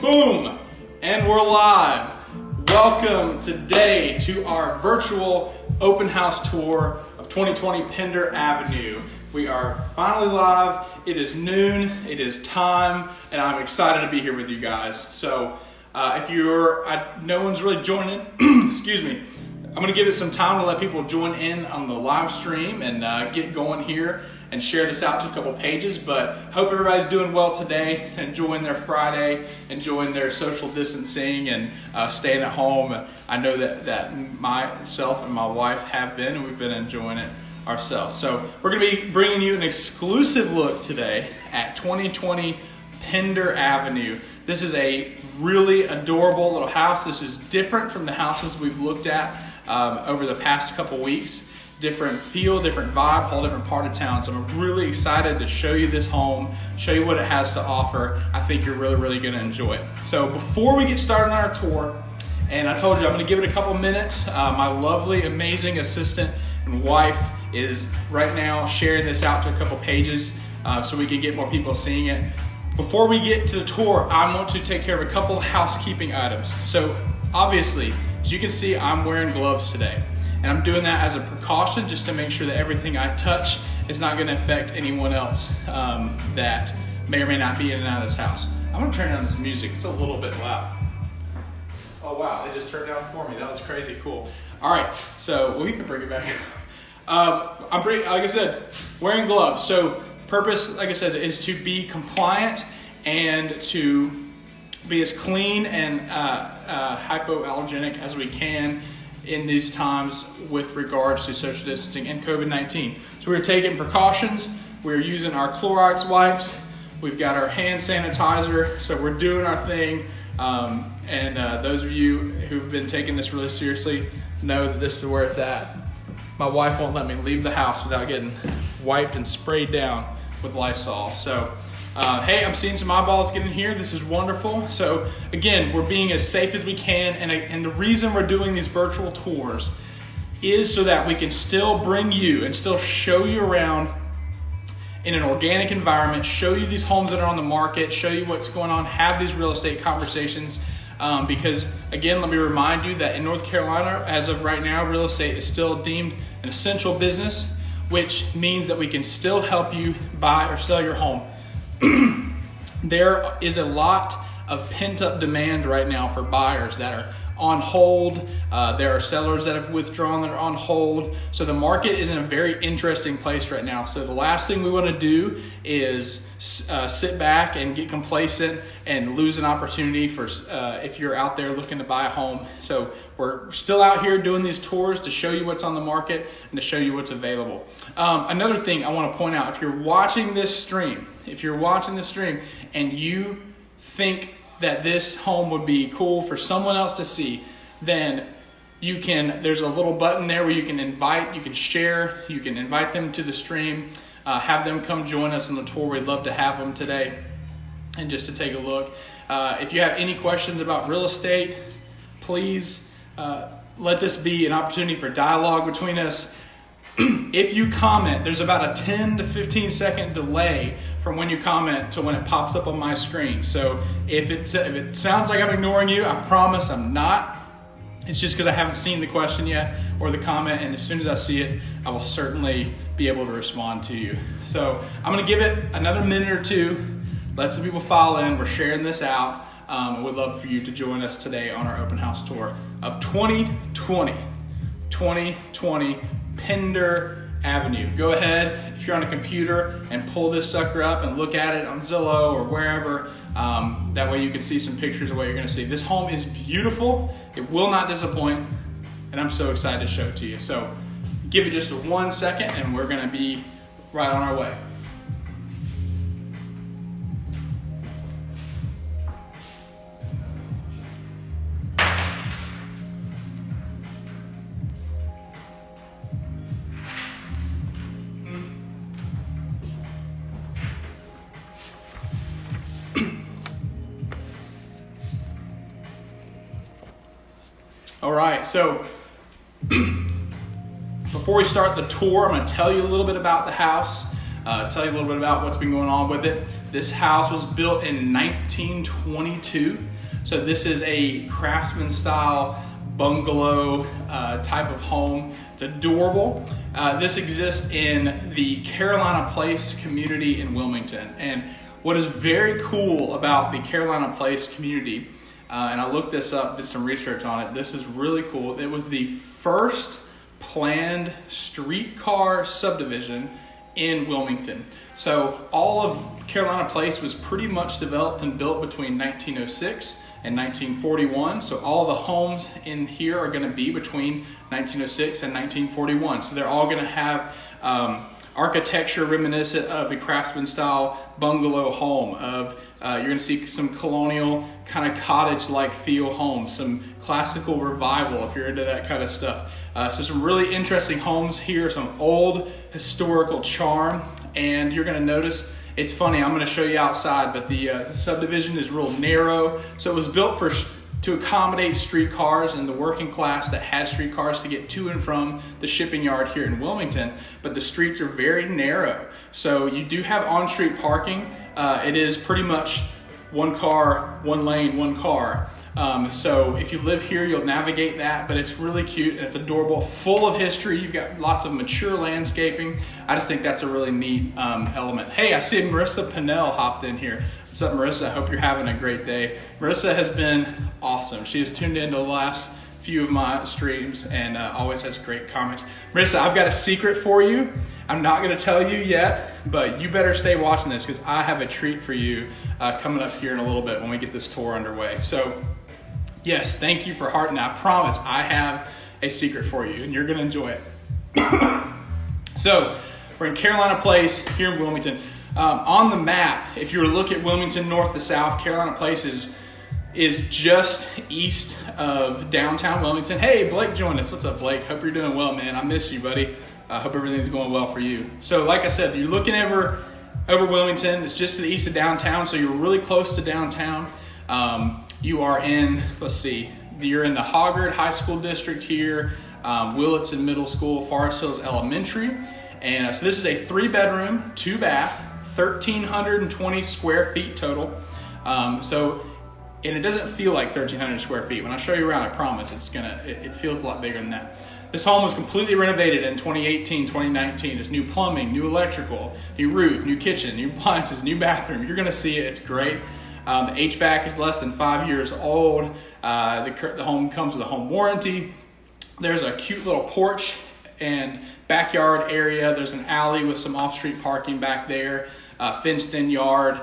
Boom! And we're live. Welcome today to our virtual open house tour of 2020 Pender Avenue. We are finally live. It is noon, it is time, and I'm excited to be here with you guys. So if no one's really joining, excuse me, I'm gonna give it some time to let people join in on the live stream and get going here and share this out to a couple pages. But hope everybody's doing well today, enjoying their Friday, enjoying their social distancing and staying at home. I know that myself and my wife have been, and we've been enjoying it ourselves. So we're gonna be bringing you an exclusive look today at 2020 Pender Avenue. This is a really adorable little house. This is different from the houses we've looked at over the past couple weeks. Different feel, different vibe, whole different part of town. So I'm really excited to show you this home, show you what it has to offer. I think you're really gonna enjoy it. So before we get started on our tour, and I told you I'm gonna give it a couple minutes, my lovely, amazing assistant and wife is right now sharing this out to a couple pages so we can get more people seeing it. Before we get to the tour, I want to take care of a couple of housekeeping items. So obviously, as you can see, I'm wearing gloves today. And I'm doing that as a precaution just to make sure that everything I touch is not gonna affect anyone else that may or may not be in and out of this house. I'm gonna turn down this music, it's a little bit loud. Oh wow, they just turned down for me, that was crazy cool. All right, so we can bring it back. Like I said, wearing gloves. So purpose, like I said, is to be compliant and to be as clean and hypoallergenic as we can in these times with regards to social distancing and COVID-19. So we're taking precautions. We're using our Clorox wipes. We've got our hand sanitizer. So we're doing our thing. Those of you who've been taking this really seriously know that this is where it's at. My wife won't let me leave the house without getting wiped and sprayed down with Lysol. So, hey, I'm seeing some eyeballs getting here. This is wonderful. So again, we're being as safe as we can. And the reason we're doing these virtual tours is so that we can still bring you and still show you around in an organic environment, show you these homes that are on the market, show you what's going on, have these real estate conversations. Because again, let me remind you that in North Carolina, as of right now, real estate is still deemed an essential business, which means that we can still help you buy or sell your home. There is a lot of pent-up demand right now for buyers that are on hold. There are sellers that have withdrawn that are on hold. So the market is in a very interesting place right now. So the last thing we want to do is sit back and get complacent and lose an opportunity for if you're out there looking to buy a home. So we're still out here doing these tours to show you what's on the market and to show you what's available. Another thing I want to point out, if you're watching this stream and you think that this home would be cool for someone else to see, then there's a little button there where you can invite, you can share, you can invite them to the stream, have them come join us on the tour. We'd love to have them today and just to take a look. If you have any questions about real estate, please let this be an opportunity for dialogue between us. If you comment, there's about a 10 to 15 second delay from when you comment to when it pops up on my screen. So if it sounds like I'm ignoring you, I promise I'm not. It's just because I haven't seen the question yet or the comment, and as soon as I see it, I will certainly be able to respond to you. So I'm gonna give it another minute or two, let some people file in, we're sharing this out. We'd love for you to join us today on our open house tour of 2020 Pender Avenue. Go ahead, if you're on a computer, and pull this sucker up and look at it on Zillow or wherever. That way you can see some pictures of what you're gonna see. This home is beautiful. It will not disappoint, and I'm so excited to show it to you. So give it just 1 second and we're gonna be right on our way. All right, so before we start the tour, I'm gonna tell you a little bit about the house, tell you a little bit about what's been going on with it. This house was built in 1922. So this is a craftsman style bungalow type of home. It's adorable. This exists in the Carolina Place community in Wilmington. And what is very cool about the Carolina Place community, and I looked this up, did some research on it. This is really cool. It was the first planned streetcar subdivision in Wilmington. So all of Carolina Place was pretty much developed and built between 1906 and 1941. So all the homes in here are going to be between 1906 and 1941. So they're all going to have architecture reminiscent of the craftsman style bungalow home. You're going to see some colonial kind of cottage like feel homes, some classical revival if you're into that kind of stuff. So some really interesting homes here, some old historical charm, and you're going to notice, it's funny, I'm going to show you outside, but the subdivision is real narrow. So it was built to accommodate streetcars and the working class that had streetcars to get to and from the shipping yard here in Wilmington, but the streets are very narrow. So you do have on-street parking. It is pretty much one car, one lane, one car. So if you live here, you'll navigate that, but it's really cute and it's adorable, full of history. You've got lots of mature landscaping. I just think that's a really neat element. Hey, I see Marissa Pinnell hopped in here. What's up, Marissa? I hope you're having a great day. Marissa has been awesome. She has tuned into the last few of my streams and always has great comments. Marissa, I've got a secret for you. I'm not going to tell you yet, but you better stay watching this because I have a treat for you coming up here in a little bit when we get this tour underway. So yes, thank you for hearting. I promise I have a secret for you and you're going to enjoy it. So we're in Carolina Place here in Wilmington. On the map, if you were to look at Wilmington north to south, Carolina Place is just east of downtown Wilmington. Hey, Blake joined us. What's up, Blake? Hope you're doing well, man. I miss you, buddy. I hope everything's going well for you. So like I said, you're looking over Wilmington. It's just to the east of downtown, so you're really close to downtown. You are in, let's see, you're in the Hoggard High School District here, Willitson Middle School, Forest Hills Elementary. And so this is a 3-bedroom, 2-bath, 1,320 square feet total. And it doesn't feel like 1,300 square feet. When I show you around, I promise it feels a lot bigger than that. This home was completely renovated in 2018, 2019. There's new plumbing, new electrical, new roof, new kitchen, new appliances, new bathroom. You're gonna see it, it's great. The HVAC is less than 5 years old. The home comes with a home warranty. There's a cute little porch and backyard area. There's an alley with some off-street parking back there, fenced-in yard.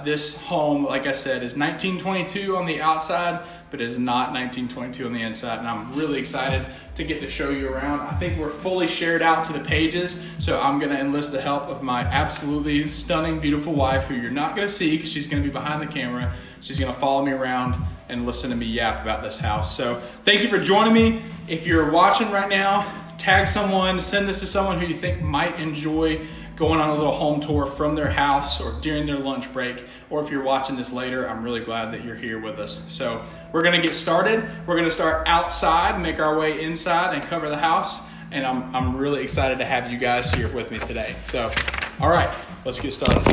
This home, like I said, is 1922 on the outside, but is not 1922 on the inside, and I'm really excited to get to show you around. I think we're fully shared out to the pages, so I'm gonna enlist the help of my absolutely stunning, beautiful wife, who you're not gonna see because she's gonna be behind the camera. She's gonna follow me around and listen to me yap about this house. So thank you for joining me. If you're watching right now, tag someone, send this to someone who you think might enjoy going on a little home tour from their house or during their lunch break, or if you're watching this later, I'm really glad that you're here with us. So we're gonna get started. We're gonna start outside, make our way inside and cover the house, and I'm really excited to have you guys here with me today. So, all right, let's get started.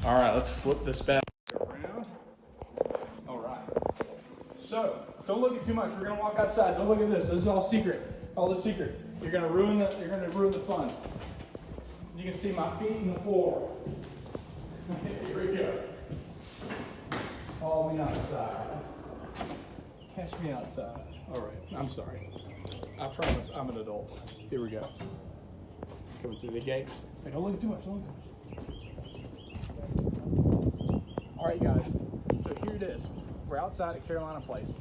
All right, let's flip this back around. All right, so don't look at too much. We're gonna walk outside. Don't look at this. This is all secret. All the secret. You're gonna ruin the fun. You can see my feet in the floor. Here we go. Follow me outside. Catch me outside. All right. I'm sorry. I promise I'm an adult. Here we go. Coming through the gate. Hey, don't look at too much. Don't look too much. All right, guys. So here it is. We're outside at Carolina Place.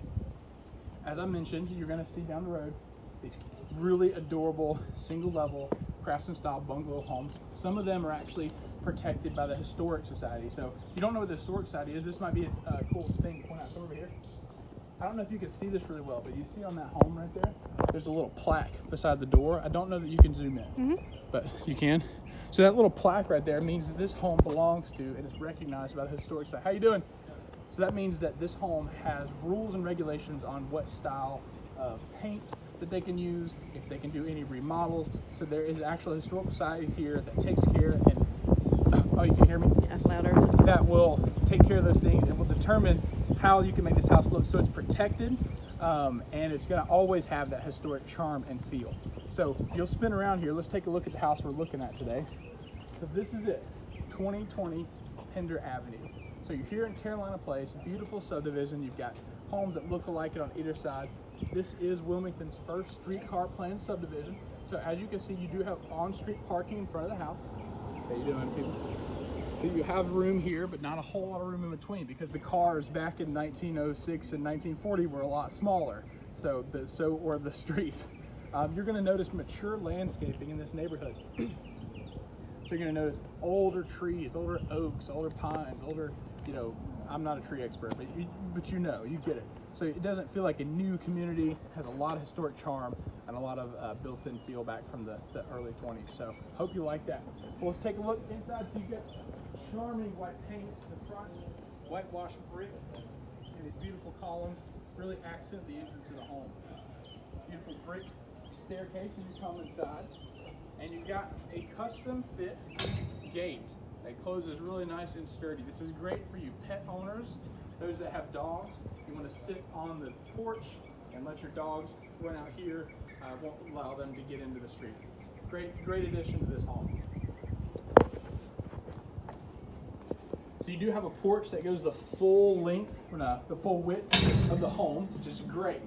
As I mentioned, you're gonna see down the road these really adorable single-level craftsman style bungalow homes. Some of them are actually protected by the Historic Society. So if you don't know what the Historic Society is, this might be a cool thing to point out. Come over here. I don't know if you can see this really well, but you see on that home right there, there's a little plaque beside the door. I don't know that you can zoom in, but you can. So that little plaque right there means that this home belongs to and is recognized by the Historic Society. How you doing? So that means that this home has rules and regulations on what style of paint that they can use, if they can do any remodels. So there is actual historical society here that takes care and Oh, you can hear me? Yeah, louder. This one. That will take care of those things and will determine how you can make this house look so it's protected, and it's going to always have that historic charm and feel. So you'll spin around here. Let's take a look at the house we're looking at today. So this is it, 2020 Pender Avenue. So you're here in Carolina Place, beautiful subdivision. You've got homes that look alike it on either side. This is Wilmington's first streetcar planned subdivision. So as you can see, you do have on-street parking in front of the house. How you doing, people? So you have room here, but not a whole lot of room in between because the cars back in 1906 and 1940 were a lot smaller. So the street. You're going to notice mature landscaping in this neighborhood. So you're going to notice older trees, older oaks, older pines, older, I'm not a tree expert, but you get it. So it doesn't feel like a new community. It has a lot of historic charm and a lot of built-in feel back from the early 20s. So hope you like that. Well, let's take a look inside. So you've got charming white paint in the front, whitewashed brick, and these beautiful columns really accent the entrance of the home. Beautiful brick staircase as you come inside. And you've got a custom fit gate that closes really nice and sturdy. This is great for you pet owners, those that have dogs. You want to sit on the porch and let your dogs run out here. Won't allow them to get into the street. Great addition to this home. So you do have a porch that goes the full length, or not, the full width of the home, which is great.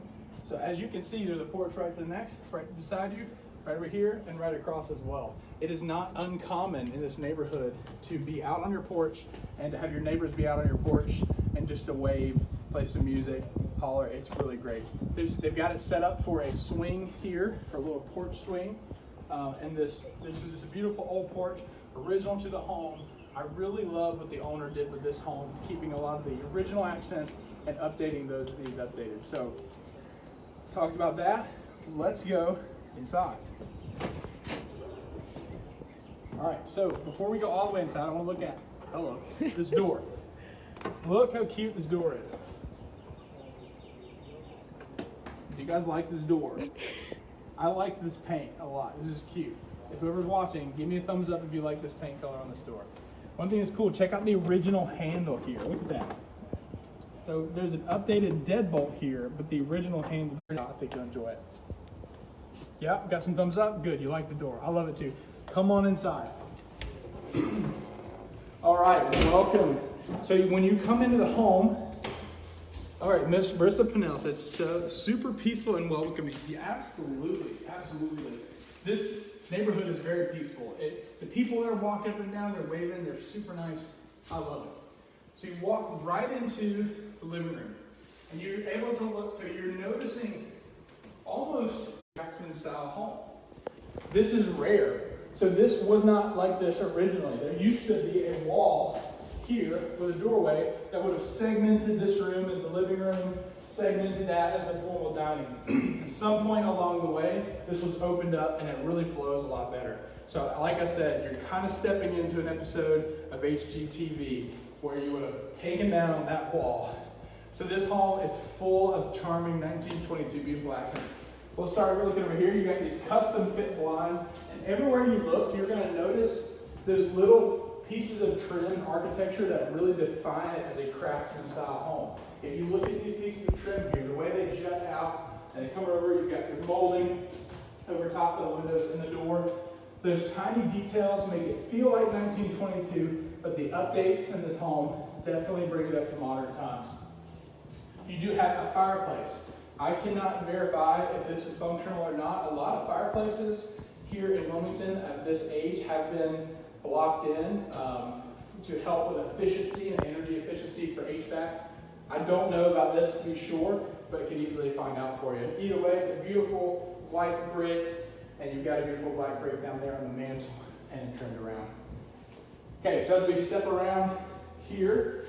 So as you can see, there's a porch right to the next, right beside you, right over here, and right across as well. It is not uncommon in this neighborhood to be out on your porch and to have your neighbors be out on your porch and just to wave, play some music, holler. It's really great. They've got it set up for a swing here, for a little porch swing. And this is just a beautiful old porch, original to the home. I really love what the owner did with this home, keeping a lot of the original accents and updating those that need updated. So, talked about that. Let's go inside. All right, so before we go all the way inside, I want to look at, this door. Look how cute this door is. Do you guys like this door? I like this paint a lot. This is cute. If whoever's watching, give me a thumbs up if you like this paint color on this door. One thing that's cool, check out the original handle here. Look at that. So there's an updated deadbolt here, but the original handle, I think you'll enjoy it. Yeah, got some thumbs up? Good, you like the door. I love it too. Come on inside. All right, welcome. So when you come into the home, all right, Miss Marissa Pinnell says, so super peaceful and welcoming. Yeah, absolutely is. This neighborhood is very peaceful. The people that are walking up and down, they're waving, they're super nice. I love it. So you walk right into the living room, and you're able to look, so you're noticing almost craftsman style home. This is rare. So this was not like this originally. There used to be a wall here with a doorway that would have segmented this room as the living room, segmented that as the formal dining. At some point along the way, this was opened up and it really flows a lot better. So like I said, you're kind of stepping into an episode of HGTV where you would have taken down that wall. So this home is full of charming 1922 beautiful accents. We'll start looking over here. You got these custom fit blinds, and everywhere you look, you're going to notice those little pieces of trim architecture that really define it as a craftsman style home. If you look at these pieces of trim here, the way they jut out and they come over, you've got your molding over top of the windows and the door. Those tiny details make it feel like 1922, but the updates in this home definitely bring it up to modern times. You do have a fireplace. I cannot verify if this is functional or not. A lot of fireplaces here in Wilmington at this age have been blocked in to help with efficiency and energy efficiency for HVAC. I don't know about this to be sure, but I can easily find out for you. Either way, it's a beautiful white brick, and you've got a beautiful black brick down there on the mantle and trimmed around. Okay, so as we step around here,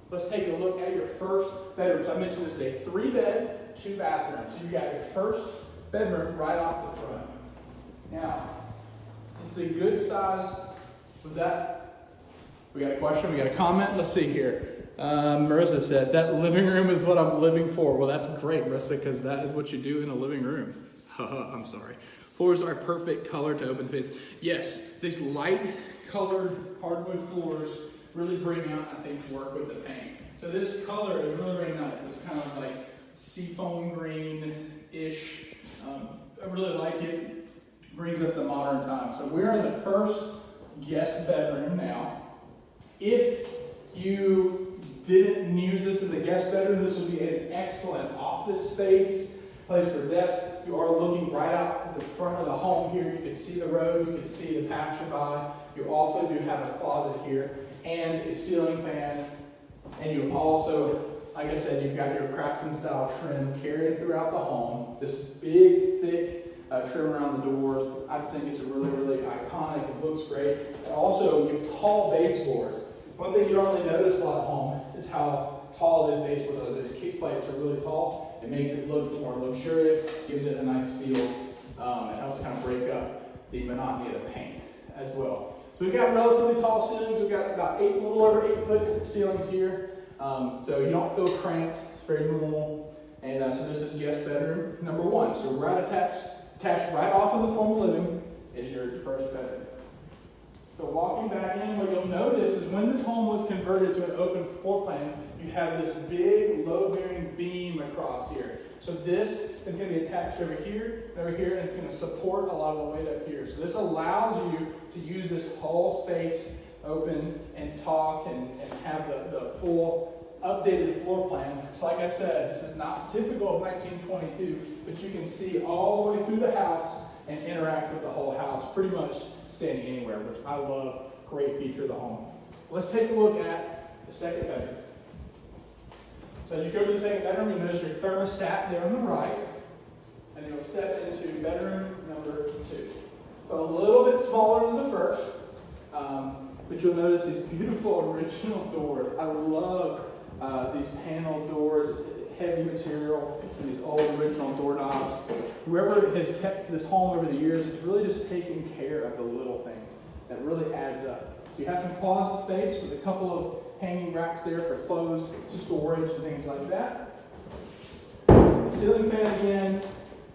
let's take a look at your first bedroom. So I mentioned this is a 3-bed, 2-bathroom. So you got your first bedroom right off the front. Now, it's a good size. Was that? We got a question? We got a comment? Let's see here. Marissa says, that living room is what I'm living for. Well, that's great, Marissa, because that is what you do in a living room. I'm sorry. Floors are perfect color to open space. Yes, this light colored hardwood floors really bring out, I think, work with the paint. So this color is really, really nice. It's kind of like seafoam green-ish. I really like it. Brings up the modern time. So we're in the first guest bedroom now. If you didn't use this as a guest bedroom, this would be an excellent office space, place for desk. You are looking right out at the front of the home here. You can see the road, you can see the passerby. You also do have a closet here and a ceiling fan. And you also, like I said, you've got your craftsman style trim carried throughout the home. This big, thick trim around the doors. I just think it's a really, really iconic. It looks great. And also, you have tall baseboards. One thing you don't really notice a lot at home is how tall those baseboards are. Those kick plates are really tall. It makes it look more luxurious, gives it a nice feel, and helps kind of break up the monotony of the paint as well. So we've got relatively tall ceilings. We've got about a little over 8-foot ceilings here. So you don't feel cramped. It's very normal. And so this is guest bedroom number 1. So right attached right off of the formal living is your first bedroom. So walking back in, what you'll notice is when this home was converted to an open floor plan, you have this big load-bearing beam across here. So this is going to be attached over here, and it's going to support a lot of the weight up here. So this allows you to use this whole space open and talk and have the full updated floor plan. So like I said, this is not typical of 1922, but you can see all the way through the house and interact with the whole house, pretty much standing anywhere, which I love. Great feature of the home. Let's take a look at the second bedroom. So as you go to the second bedroom, you'll notice your thermostat there on the right, and you'll step into bedroom number 2. So a little bit smaller than the first, but you'll notice these beautiful original doors. I love these panel doors, heavy material, and these old original doorknobs. Whoever has kept this home over the years is really just taking care of the little things that really adds up. So you have some closet space with a couple of hanging racks there for clothes, storage, and things like that. Ceiling fan again,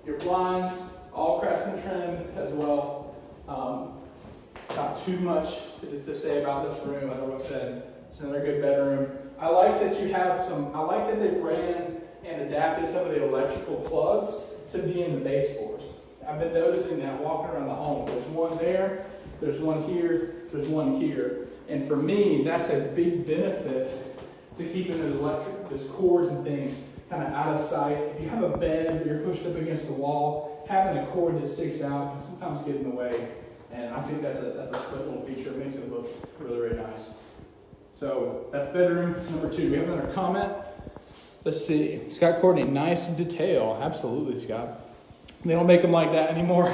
your blinds, all craftsman trim as well. Not too much to say about this room. I know I've said it's another good bedroom. I like that you have I like that they ran and adapted some of the electrical plugs to be in the baseboards. I've been noticing that walking around the home. There's one there, there's one here, there's one here. And for me, that's a big benefit to keeping those cords and things kind of out of sight. If you have a bed where you're pushed up against the wall, having a cord that sticks out can sometimes get in the way. And I think that's a slick little feature. It makes it look really, really nice. So that's bedroom number 2. We have another comment. Let's see. Scott Courtney, nice detail. Absolutely, Scott. They don't make them like that anymore.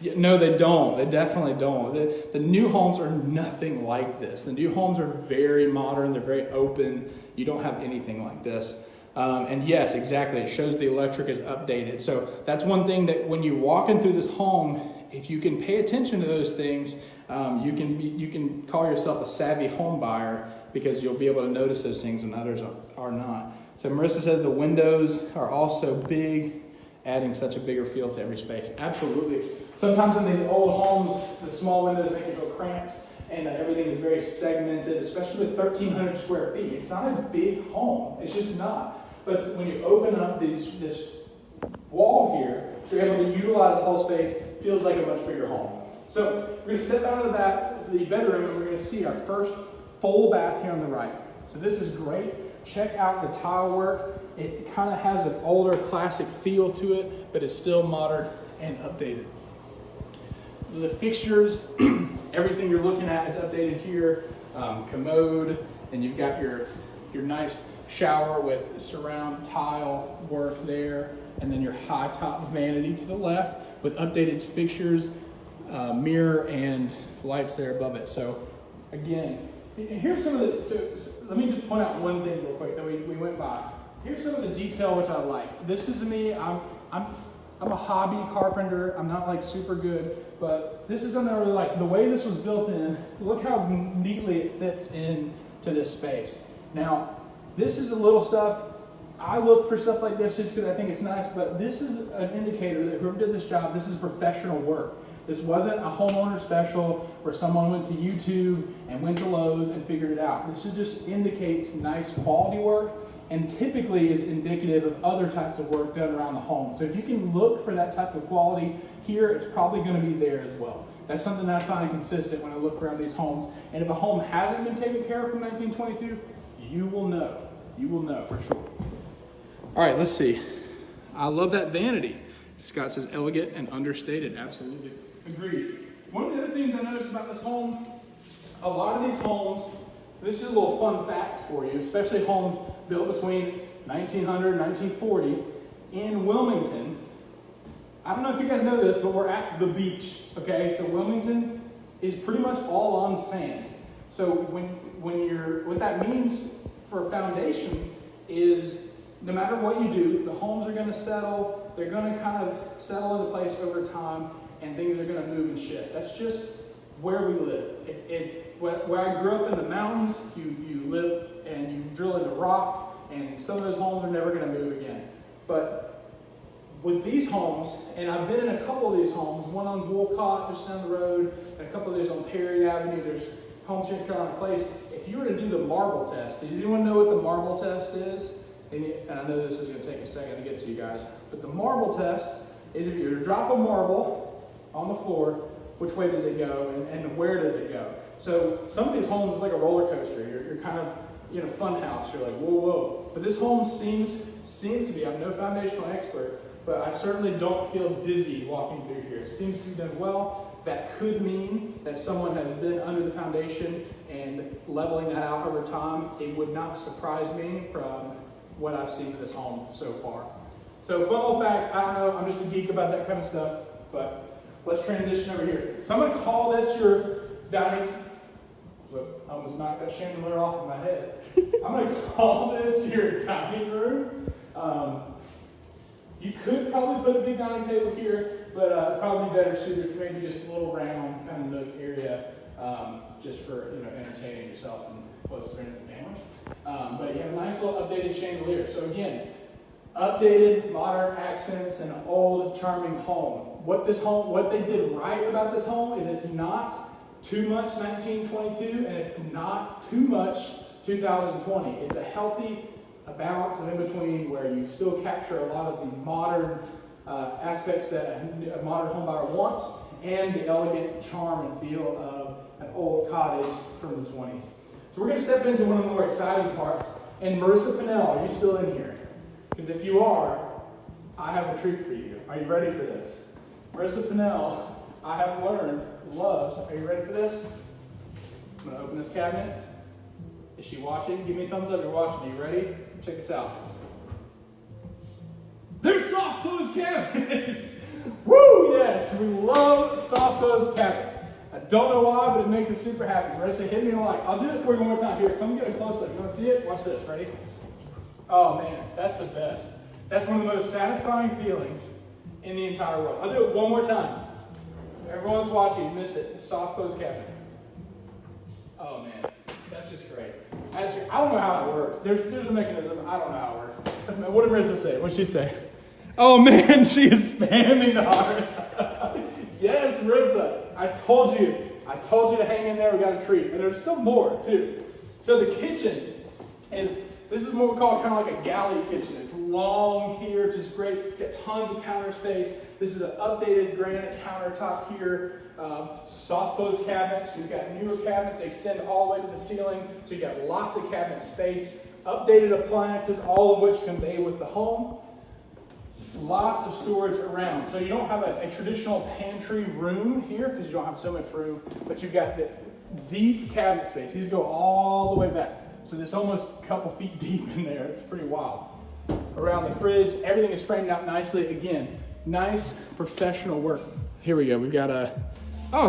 No, they don't. They definitely don't. The new homes are nothing like this. The new homes are very modern. They're very open. You don't have anything like this. And yes, exactly. It shows the electric is updated. So that's one thing that when you walk in through this home, if you can pay attention to those things, you can call yourself a savvy home buyer because you'll be able to notice those things when others are not. So Marissa says the windows are also big, adding such a bigger feel to every space. Absolutely. Sometimes in these old homes, the small windows make it feel cramped and everything is very segmented, especially with 1,300 square feet. It's not a big home. It's just not. But when you open up this wall here, you're able to utilize the whole space. It feels like a much bigger home. So we're going to step out of the bedroom and we're going to see our first full bath here on the right. So this is great. Check out the tile work. It kind of has an older classic feel to it, but it's still modern and updated. The fixtures, everything you're looking at is updated here. Commode, and you've got your nice shower with surround tile work there, and then your high top vanity to the left with updated fixtures, mirror, and lights there above it. So again, here's some of the, so let me just point out one thing real quick that we went by. Here's some of the detail which I like. This is me, I'm a hobby carpenter. I'm not like super good, but this is something I really like. The way this was built in, look how neatly it fits in to this space. Now, this is the little stuff. I look for stuff like this just because I think it's nice, but this is an indicator that whoever did this job, this is professional work. This wasn't a homeowner special where someone went to YouTube and went to Lowe's and figured it out. This just indicates nice quality work and typically is indicative of other types of work done around the home. So if you can look for that type of quality here, it's probably going to be there as well. That's something that I find consistent when I look around these homes. And if a home hasn't been taken care of from 1922, you will know. You will know for sure. All right, let's see. I love that vanity. Scott says elegant and understated. Absolutely. Agreed. One of the other things I noticed about this home, a lot of these homes, this is a little fun fact for you, especially homes built between 1900 and 1940 in Wilmington. I don't know if you guys know this, but we're at the beach, okay? So Wilmington is pretty much all on sand. So what that means for a foundation is no matter what you do, the homes are gonna settle, they're gonna kind of settle into place over time, and things are gonna move and shift. That's just where we live. Where I grew up in the mountains, you live and you drill into rock, and some of those homes are never gonna move again. But with these homes, and I've been in a couple of these homes, one on Wolcott just down the road, and a couple of these on Perry Avenue, there's homes here in Carolina Place. If you were to do the marble test, does anyone know what the marble test is? And I know this is gonna take a second to get to you guys, but the marble test is if you were to drop a marble on the floor, which way does it go and where does it go? So some of these homes is like a roller coaster. You're kind of in a fun house. You're like, whoa, whoa. But this home seems to be, I'm no foundational expert, but I certainly don't feel dizzy walking through here. It seems to be done well. That could mean that someone has been under the foundation and leveling that out over time. It would not surprise me from what I've seen in this home so far. So fun little fact, I don't know, I'm just a geek about that kind of stuff, but let's transition over here. So I'm gonna call this your dining, whoop, I almost knocked that chandelier off of my head. I'm gonna call this your dining room. You could probably put a big dining table here, but probably better suited for maybe just a little round kind of nook area, just for entertaining yourself and close friends and family. But you have a nice little updated chandelier. So again, updated modern accents in an old charming home. What they did right about this home is it's not too much 1922 and it's not too much 2020. It's a healthy balance of in between where you still capture a lot of the modern aspects that a modern home buyer wants and the elegant charm and feel of an old cottage from the 20s. So we're going to step into one of the more exciting parts. And Marissa Pinnell, are you still in here? Because if you are, I have a treat for you. Are you ready for this? Marissa Pinnell, I have learned, loves, are you ready for this? I'm going to open this cabinet. Is she watching? Give me a thumbs up if you're watching. Are you ready? Check this out. They're soft close cabinets! Woo, yes! We love soft close cabinets. I don't know why, but it makes us super happy. Marissa, hit me a like. I'll do it for you one more time. Here, come get a close up. You want to see it? Watch this. Ready? Oh, man. That's the best. That's one of the most satisfying feelings in the entire world. I'll do it one more time. Everyone's watching. You missed it. Soft close cabinet. Oh, man. That's just great. I don't know how it works. There's a mechanism. I don't know how it works. What did Marissa say? What did she say? Oh, man. She is spamming the heart. Yes, Marissa. I told you to hang in there. We got a treat. And there's still more, too. So the kitchen this is what we call kind of like a galley kitchen. It's long here. It's just great. You've got tons of counter space. This is an updated granite countertop here. Soft close cabinets. We've got newer cabinets. They extend all the way to the ceiling. So you've got lots of cabinet space. Updated appliances, all of which convey with the home. Lots of storage around. So you don't have a traditional pantry room here because you don't have so much room, but you've got the deep cabinet space. These go all the way back. So there's almost a couple feet deep in there. It's pretty wild. Around the fridge, everything is framed out nicely. Again, nice professional work. Here we go. We've got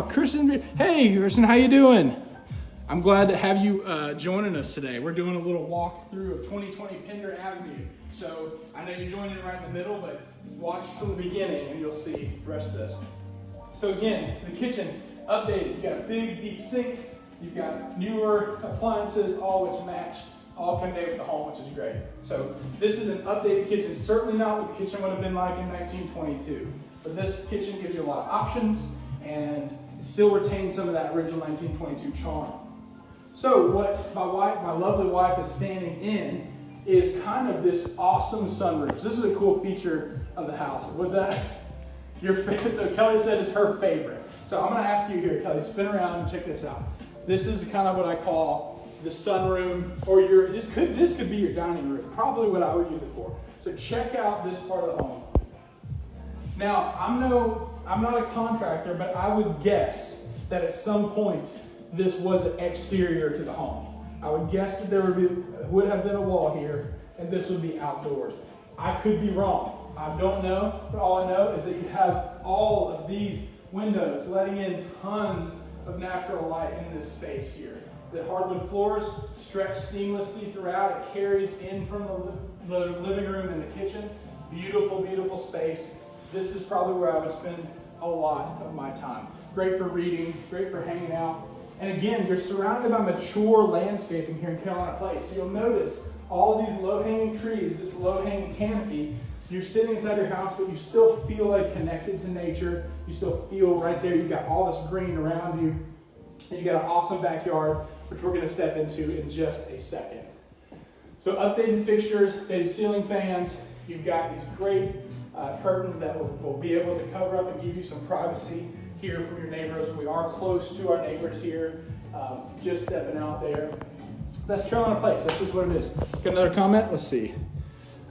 Kristen. Hey, Kristen, how you doing? I'm glad to have you joining us today. We're doing a little walkthrough of 2020 Pender Avenue. So I know you joined in right in the middle, but watch from the beginning and you'll see the rest of this. So again, the kitchen updated. You've got a big, deep sink. You've got newer appliances, all which match, all convey with the home, which is great. So this is an updated kitchen. Certainly not what the kitchen would have been like in 1922. But this kitchen gives you a lot of options. and it still retains some of that original 1922 charm. So what my lovely wife is standing in is kind of this awesome sunroof. This is a cool feature of the house. Was that your favorite? So Kelly said it's her favorite. So I'm gonna ask you here, Kelly, spin around and check this out. This is kind of what I call the sunroom, or this could be your dining room, probably what I would use it for. So check out this part of the home. Now, I'm not a contractor, but I would guess that at some point this was an exterior to the home. I would guess that there would have been a wall here, and this would be outdoors. I could be wrong. I don't know, but all I know is that you have all of these windows letting in tons of natural light in this space here. The hardwood floors stretch seamlessly throughout. It carries in from the living room and the kitchen. Beautiful, beautiful space. This is probably where I would spend a lot of my time. Great for reading, great for hanging out. And again, you're surrounded by mature landscaping here in Carolina Place. So you'll notice all of these low-hanging trees, this low-hanging canopy. You're sitting inside your house, but you still feel like connected to nature. You still feel right there. You've got all this green around you. And you got an awesome backyard, which we're going to step into in just a second. So updated fixtures, updated ceiling fans. You've got these great curtains that will be able to cover up and give you some privacy here from your neighbors. We are close to our neighbors here, just stepping out there. That's Carolina Place. That's just what it is. Got another comment? Let's see.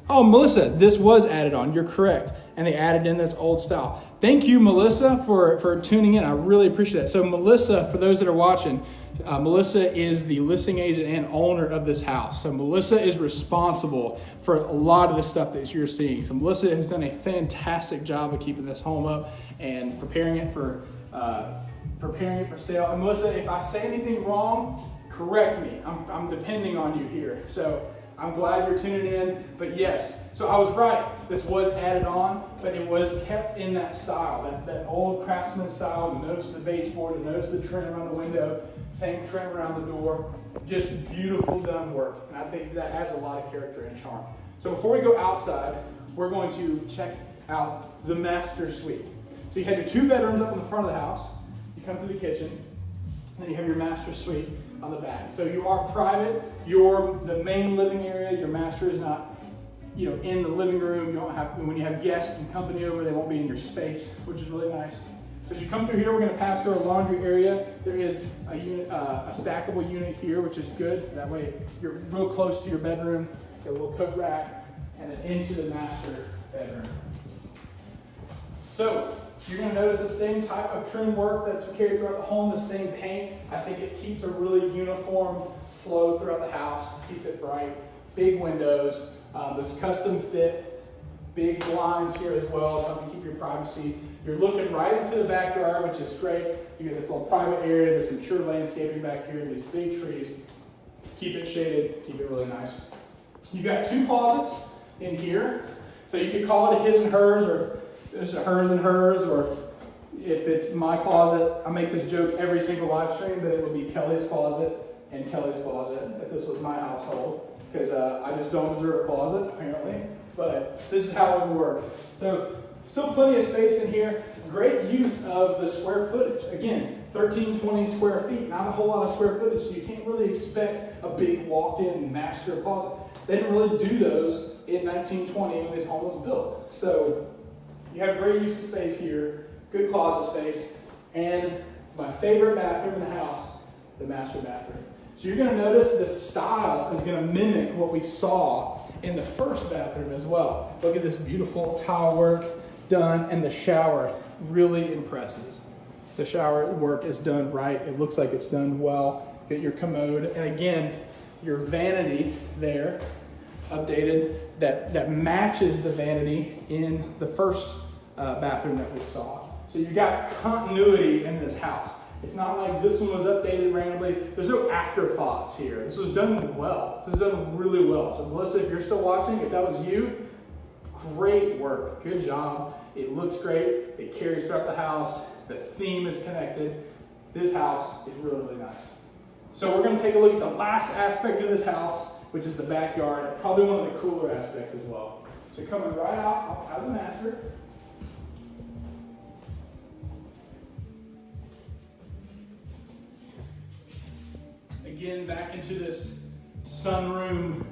Oh, Melissa, this was added on. You're correct. And they added in this old style. Thank you, Melissa, for tuning in. I really appreciate that. So Melissa, for those that are watching, Melissa is the listing agent and owner of this house. So Melissa is responsible for a lot of the stuff that you're seeing. So Melissa has done a fantastic job of keeping this home up and preparing it for sale. And Melissa, if I say anything wrong, correct me. I'm depending on you here. So I'm glad you're tuning in, but yes. So I was right. This was added on, but it was kept in that style, that old craftsman style. Notice the baseboard, notice the trim around the window, same trim around the door. Just beautiful done work, and I think that adds a lot of character and charm. So before we go outside, we're going to check out the master suite. So you have your 2 bedrooms up in the front of the house. You come through the kitchen, and then you have your master suite on the back. So you are private. You're the main living area. Your master is not, in the living room. You don't have, when you have guests and company over, they won't be in your space, which is really nice. So as you come through here, we're going to pass through a laundry area. There is a unit, a stackable unit here, which is good. So that way you're real close to your bedroom. Got a little coat rack, and then into the master bedroom. So you're going to notice the same type of trim work that's carried throughout the home, the same paint. I think it keeps a really uniform flow throughout the house, keeps it bright. Big windows, those custom fit, big blinds here as well, to help you keep your privacy. You're looking right into the backyard, which is great. You get this little private area, there's mature landscaping back here, these big trees. Keep it shaded, keep it really nice. You've got 2 closets in here. So you could call it a his and hers, or just a hers and hers, or if it's my closet, I make this joke every single live stream, but it would be Kelly's closet and Kelly's closet if this was my household, because I just don't deserve a closet, apparently, but this is how it would work. So still plenty of space in here. Great use of the square footage. Again, 1320 square feet, not a whole lot of square footage, so you can't really expect a big walk-in master closet. They didn't really do those in 1920 when this home was built. So you have great use of space here, good closet space, and my favorite bathroom in the house, the master bathroom. So you're going to notice the style is going to mimic what we saw in the first bathroom as well. Look at this beautiful tile work done, and the shower really impresses. The shower work is done right. It looks like it's done well. Get your commode, and again, your vanity there, updated, that matches the vanity in the first bathroom that we saw. So you've got continuity in this house. It's not like this one was updated randomly. There's no afterthoughts here. This was done well. This was done really well. So Melissa, if you're still watching, if that was you, great work. Good job. It looks great. It carries throughout the house. The theme is connected. This house is really, really nice. So we're going to take a look at the last aspect of this house, which is the backyard, probably one of the cooler aspects as well. So coming right out of the master. Again, back into this sunroom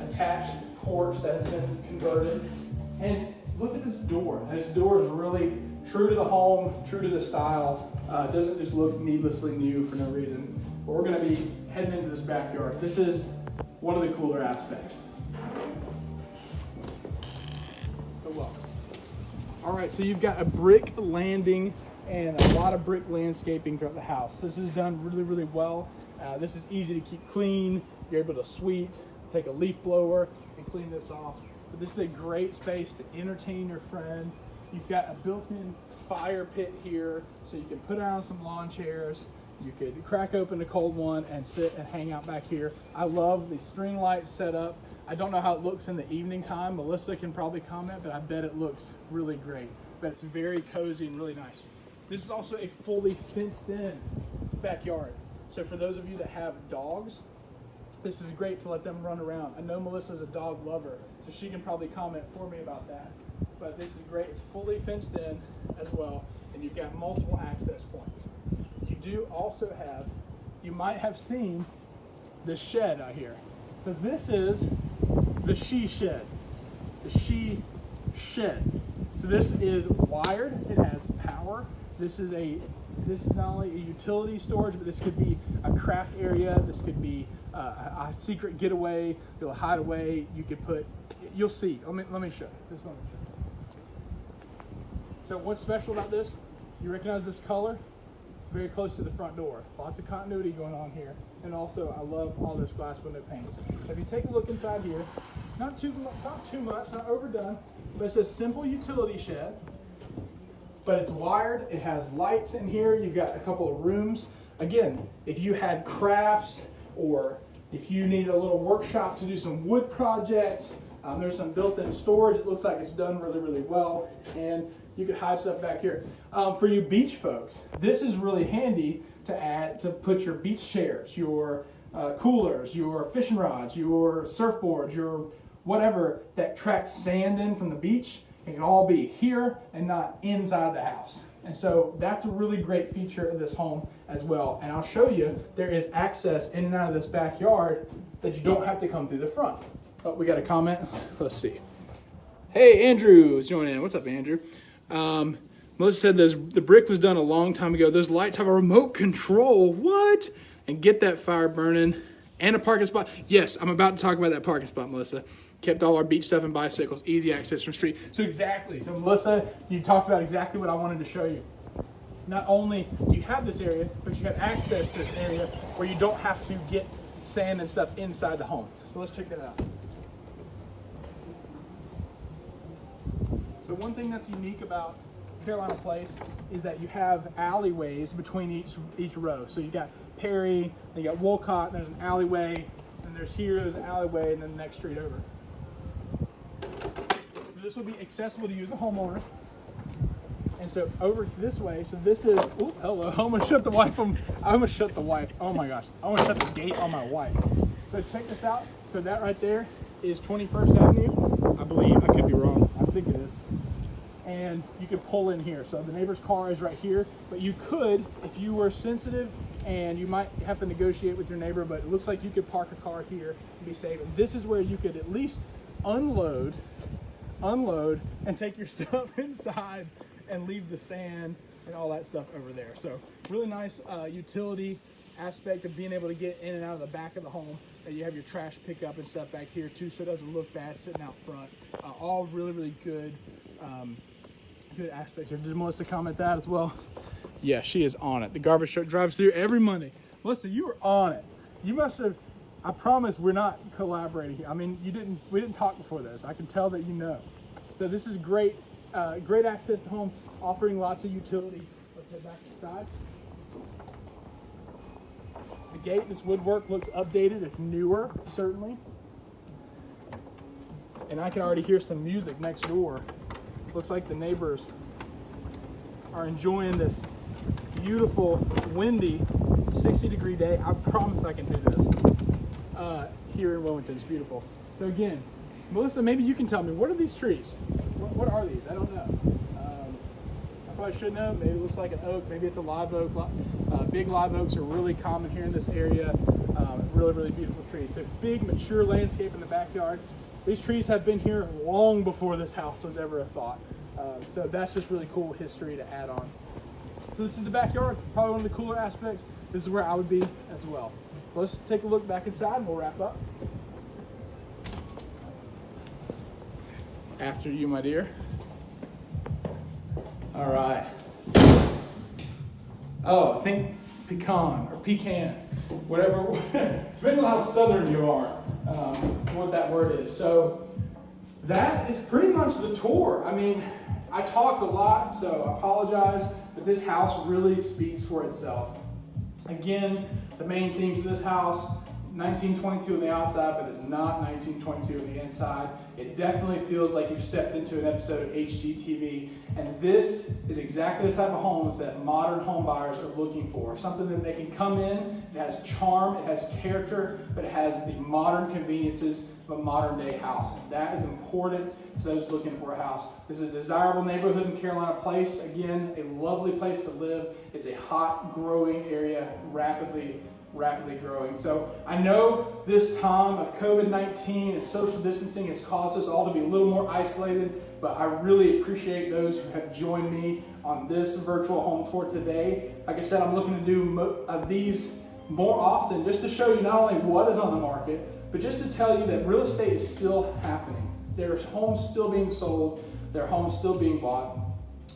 attached porch that has been converted. And look at this door. This door is really true to the home, true to the style. It doesn't just look needlessly new for no reason. But we're going to be heading into this backyard. This is one of the cooler aspects. So welcome. All right, so you've got a brick landing and a lot of brick landscaping throughout the house. This is done really, really well. This is easy to keep clean. You're able to sweep, take a leaf blower, and clean this off. But this is a great space to entertain your friends. You've got a built-in fire pit here, so you can put on some lawn chairs. You could crack open a cold one and sit and hang out back here. I love the string lights set up. I don't know how it looks in the evening time. Melissa can probably comment, but I bet it looks really great. But it's very cozy and really nice. This is also a fully fenced-in backyard. So for those of you that have dogs, this is great to let them run around. I know Melissa's a dog lover, so she can probably comment for me about that. But this is great. It's fully fenced in as well, and you've got multiple access points. You do also have, you might have seen the shed out here. So this is the she shed. The she shed. So this is wired. It has power. This is not only a utility storage, but this could be a craft area. This could be a secret getaway. You'll hide away. You could put. You'll see. Let me show you. Let me show you. So what's special about this? You recognize this color? It's very close to the front door. Lots of continuity going on here. And also, I love all this glass window panes. If you take a look inside here, not too much, not overdone, but it's a simple utility shed. But it's wired. It has lights in here. You've got a couple of rooms. Again, if you had crafts or if you need a little workshop to do some wood projects, there's some built-in storage. It looks like it's done really, really well. And you could hide stuff back here. For you beach folks, this is really handy to put your beach chairs, your coolers, your fishing rods, your surfboards, your whatever that tracks sand in from the beach. It can all be here and not inside the house. And so that's a really great feature of this home as well. And I'll show you, there is access in and out of this backyard that you don't have to come through the front. Oh, we got a comment. Let's see. Hey, Andrew is joining in. What's up, Andrew? Melissa said the brick was done a long time ago. Those lights have a remote control. What? And get that fire burning. And a parking spot. Yes, I'm about to talk about that parking spot, Melissa. Kept all our beach stuff and bicycles, easy access from the street. So exactly. So Melissa, you talked about exactly what I wanted to show you. Not only do you have this area, but you have access to this area where you don't have to get sand and stuff inside the home. So let's check that out. So one thing that's unique about Carolina Place is that you have alleyways between each row. So you got Perry, then you got Wolcott, and there's an alleyway, and there's an alleyway, and then the next street over. So this will be accessible to you as a homeowner. And so over this way, so this is, oh, hello, I almost shut the wife. Oh my gosh, I almost shut the gate on my wife. So check this out. So that right there is 21st Avenue, I believe. I could be wrong. I think it is. And you could pull in here. So the neighbor's car is right here, but you could, if you were sensitive, and you might have to negotiate with your neighbor, but it looks like you could park a car here and be safe. And this is where you could at least unload, and take your stuff inside and leave the sand and all that stuff over there. So really nice utility aspect of being able to get in and out of the back of the home. And you have your trash pickup and stuff back here too, so it doesn't look bad sitting out front. All really, really good aspects here. Did Melissa comment that as well? Yeah, she is on it. The garbage truck drives through every Monday. Melissa, you were on it. You must have. I promise we're not collaborating here. I mean, we didn't talk before this. I can tell that you know. So this is great, great access to home, offering lots of utility. Let's head back inside. The gate, this woodwork looks updated. It's newer, certainly. And I can already hear some music next door. Looks like the neighbors are enjoying this beautiful, windy, 60-degree day. I promise I can do this. Here in Wilmington, it's beautiful. So again, Melissa, maybe you can tell me, what are these trees? What are these? I don't know. I probably should know. Maybe it looks like an oak, maybe it's a live oak. Big live oaks are really common here in this area. Really, really beautiful trees. So big, mature landscape in the backyard. These trees have been here long before this house was ever a thought. So that's just really cool history to add on. So this is the backyard, probably one of the cooler aspects. This is where I would be as well. Let's take a look back inside and we'll wrap up. After you, my dear. All right. Oh, I think pecan or pecan, whatever, depending on how southern you are, what that word is. So that is pretty much the tour. I mean, I talked a lot, so I apologize, but this house really speaks for itself. Again, the main themes of this house, 1922 on the outside, but it's not 1922 on the inside. It definitely feels like you've stepped into an episode of HGTV, and this is exactly the type of homes that modern home buyers are looking for. Something that they can come in, it has charm, it has character, but it has the modern conveniences of a modern day house. And that is important to those looking for a house. This is a desirable neighborhood in Carolina Place. Again, a lovely place to live. It's a hot, growing area, rapidly growing. So I know this time of COVID-19 and social distancing has caused us all to be a little more isolated, but I really appreciate those who have joined me on this virtual home tour today. Like I said, I'm looking to do these more often just to show you not only what is on the market, but just to tell you that real estate is still happening. There's homes still being sold, there are homes still being bought,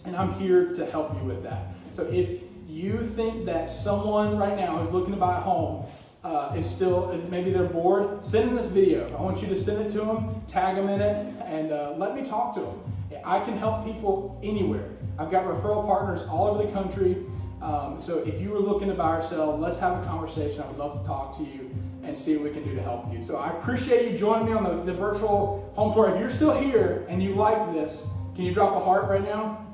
and I'm here to help you with that. So if you think that someone right now who's looking to buy a home is still, maybe they're bored, send them this video. I want you to send it to them, tag them in it, and let me talk to them. I can help people anywhere. I've got referral partners all over the country. So if you were looking to buy or sell, let's have a conversation. I would love to talk to you and see what we can do to help you. So I appreciate you joining me on the virtual home tour. If you're still here and you liked this, can you drop a heart right now?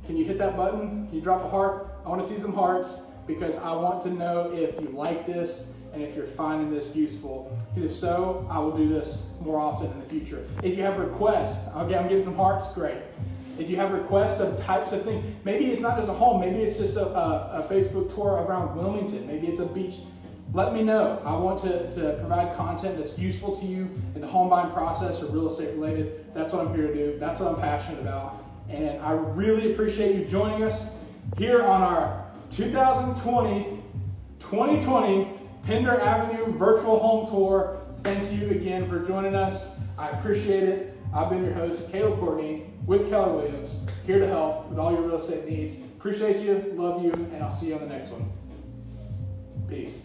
Can you hit that button? Can you drop a heart? I want to see some hearts because I want to know if you like this and if you're finding this useful. Because if so, I will do this more often in the future. If you have requests, okay, I'm getting some hearts, great. If you have requests of types of things, maybe it's not just a home, maybe it's just a Facebook tour around Wilmington, maybe it's a beach. Let me know. I want to provide content that's useful to you in the home buying process or real estate related. That's what I'm here to do. That's what I'm passionate about. And I really appreciate you joining us here on our 2020 Pender Avenue virtual home tour. Thank you again for joining us. I appreciate it. I've been your host, Courtney, with Keller Williams, here to help with all your real estate needs. Appreciate you, love you, and I'll see you on the next one. Peace.